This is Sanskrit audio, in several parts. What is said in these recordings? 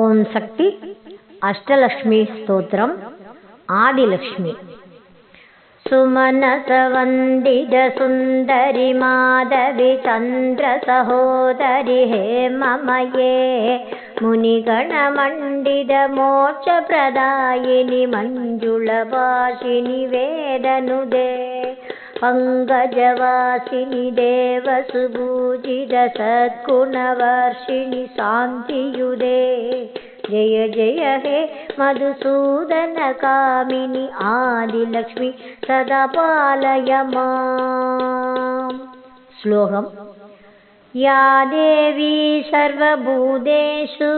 ओम शक्ति अष्टलक्ष्मी स्तोत्रम् आदिलक्ष्मी सुमनसवन्दित सुन्दरि माधवि चन्द्र सहोदरि हेममये मुनिगणमण्डित मोक्षप्रदायिनि मञ्जुलभाषिनि वेदनुदे पंकजवासिनि देवसुपूजित सद्गुणवर्षिणि शान्तियुदे जय जय हे मधुसूदन कामिनि आदिलक्ष्मी सदा पालय माम्। श्लोकम् या देवी सर्वभूतेषु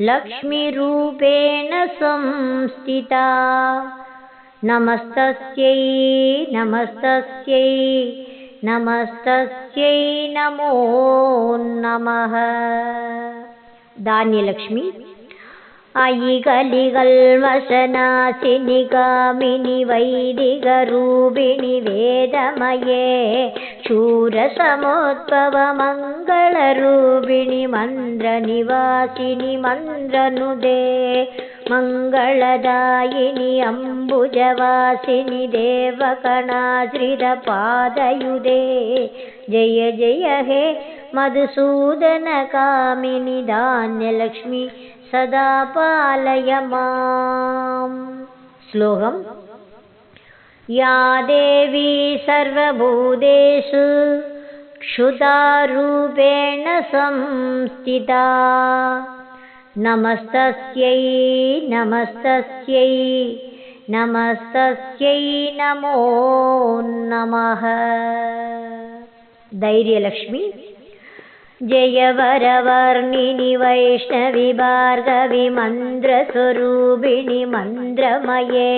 लक्ष्मीरूपेण संस्थिता नमस्तस्यै नमस्तस्यै नमस्तस्यै नमो नमः। धान्यलक्ष्मी अयि कलिकल्मषनाशिनि कामिनि वैदिकरूपिणि वेदमये शूरसमुद्भव मङ्गलरूपिणि मन्त्रनिवासिनि मन्त्रनुदे मङ्गलदायिनि अम्बुजवासिनि देवगणाश्रितपादयुदे जय जय हे मधुसूदन कामिनि धान्यलक्ष्मी सदा पालय माम्। श्लोकम् या देवी सर्वभूतेषु क्षुधारूपेण संस्थिता नमस्तस्यै नमस्तस्यै नमस्तस्यै नमो नमः। धैर्यलक्ष्मी जय वरवर्णिनि वैष्णवि भार्गवि मन्त्रस्वरूपिणि मन्त्रमये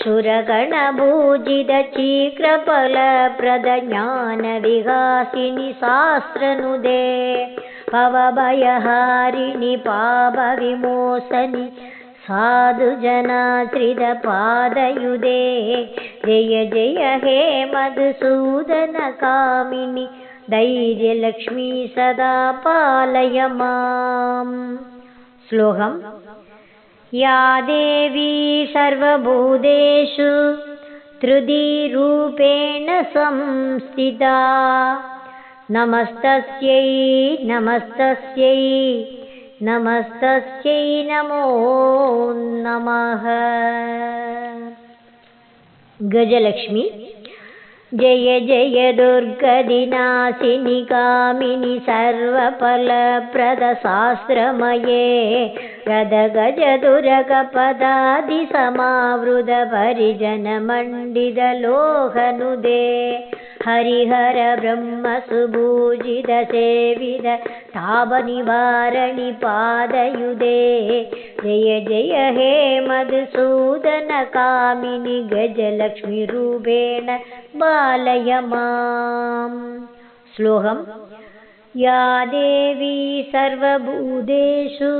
सुरगणपूजित शीघ्रफलप्रद ज्ञानविकासिनि शास्त्रनुदे भवभयहारिणि पापविमोचनि साधुजनाश्रितपादयुदे जय जय हे मधुसूदन कामिनि धैर्यलक्ष्मी सदा पालय माम्। श्लोकम् या देवी सर्वभूतेषु त्रिरूपेण संस्थिता नमस्तस्यै नमस्तस्यै नमस्तस्यै नमो नमः। गजलक्ष्मी जय जय दुर्गदिनाशिनि कामिनि सर्वफलप्रद शास्त्रमये गदगजदुरगपदादि समावृत परिजनमण्डित लोहनुदे हरिहर ब्रह्मसुपूजित सेवित तापनिवारणि पादयुदे जय जय हे मधुसूदन कामिनि गजलक्ष्मी रूपेण पालय माम्। श्लोकम् या देवी सर्वभूतेषु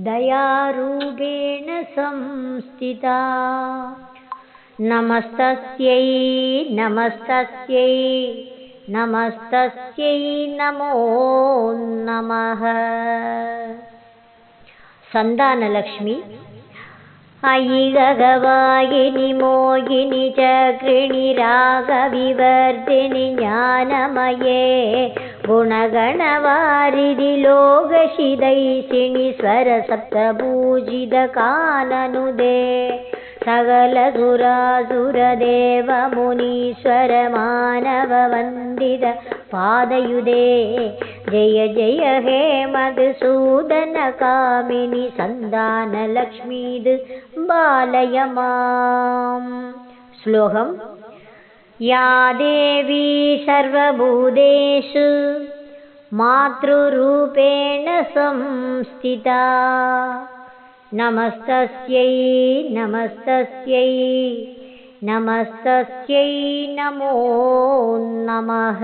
दयारूपेण संस्थिता नमस्तस्यै नमस्तस्यै नमस्तस्यै नमो नमः। सन्तानलक्ष्मी अयि गगवागिनि मोगिनि चक्रिणि रागविवर्धिनि ज्ञानमये गुणगणवारिधि लोकशिदैषिणि स्वरसप्तपूजित काननुदे सकलसुरासुरदेव मुनीश्वर मानववन्दित पादयुदे जय जय हे मधुसूदन कामिनि सन्तानलक्ष्मीद् पालय माम्। श्लोकम् या देवी सर्वभूतेषु मातृरूपेण संस्थिता नमस्तस्यै नमस्तस्यै नमस्तस्यै नमो नमः।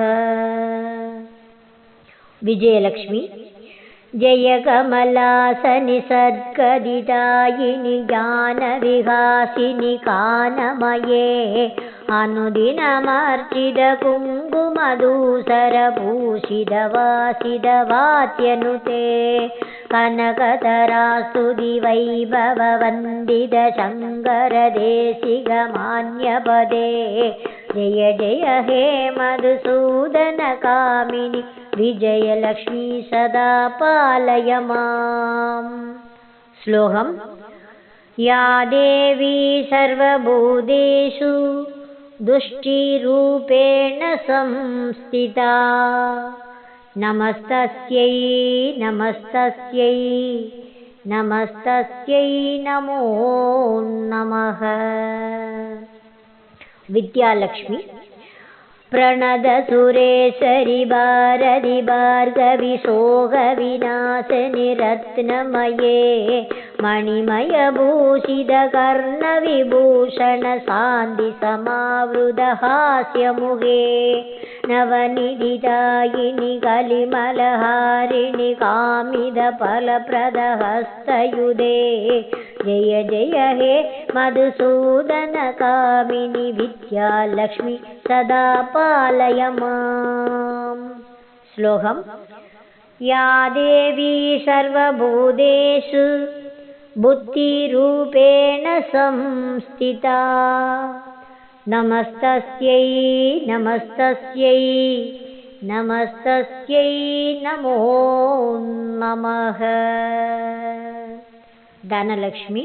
विजयलक्ष्मी जय कमलासनि सद्गदिदायिनि ज्ञानविहासिनि कानमये अनुदिनमर्चित कुङ्कुमधूसरभूषितवासितवात्यनुते कनकतरास्तुतिवैभववन्दितशङ्करदेशिकमान्यपदे जय जय हे मधुसूदनकामिनि विजयलक्ष्मी सदा पालय माम्। श्लोकम् या देवी सर्वभूतेषु दुष्टिरूपेण संस्थिता नमस्तस्यै नमस्तस्यै नमस्तस्यै नमो नमः। विद्यालक्ष्मी प्रणदसुरेश्वरि भारति भार्गवि शोकविनाशिनि रत्नमये मणिमयभूषितकर्णविभूषण शान्तिसमावृतहास्यमुखे नवनिधिदायिनि कलिमलहारिणि कामितफलप्रदहस्तयुधे जय जय हे मधुसूदनकामिनि विद्यालक्ष्मी सदा पालय माम्। श्लोकम् या देवी सर्वभूतेषु बुद्धिरूपेण संस्थिता नमस्तस्यै नमस्तस्यै नमस्तस्यै नमो नमः। धनलक्ष्मी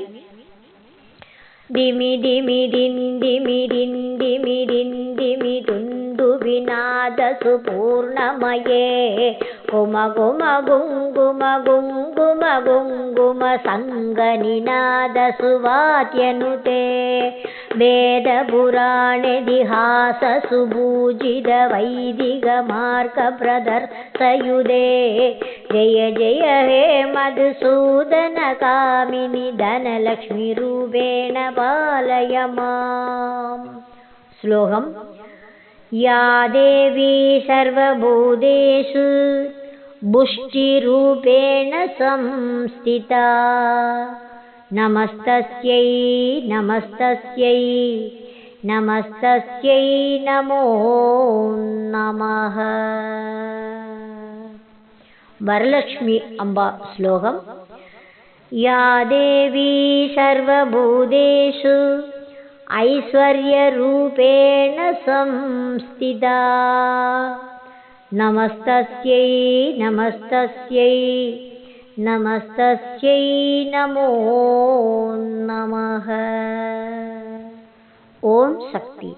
दिमि दिमि दिन् दिमि दिन् दिमि दिन् दिमि दुन्दुभिनादसुपूर्णमये गुम गुम गुङ्गुम गुङ्गुम गुङ्गुम सङ्गनिनादसुवाद्यनुते वेदपुराणदिहाससुभूजितवैदिकमार्गप्रदर्शयुधे जय जय हे मधुसूदनकामिनि धनलक्ष्मीरूपेण पालय माम्। श्लोकम् या देवी सर्वभूतेषु बुष्टिरूपेण संस्थिता नमस्तस्यै नमस्तस्यै नमस्तस्यै नमो नमः। वरलक्ष्मी अम्बा श्लोकम् या देवी सर्वभूतेषु ऐश्वर्यरूपेण संस्थिता नमस्तस्यै नमस्तस्यै नमस्तस्यै नमो नमः। ओम शक्ति।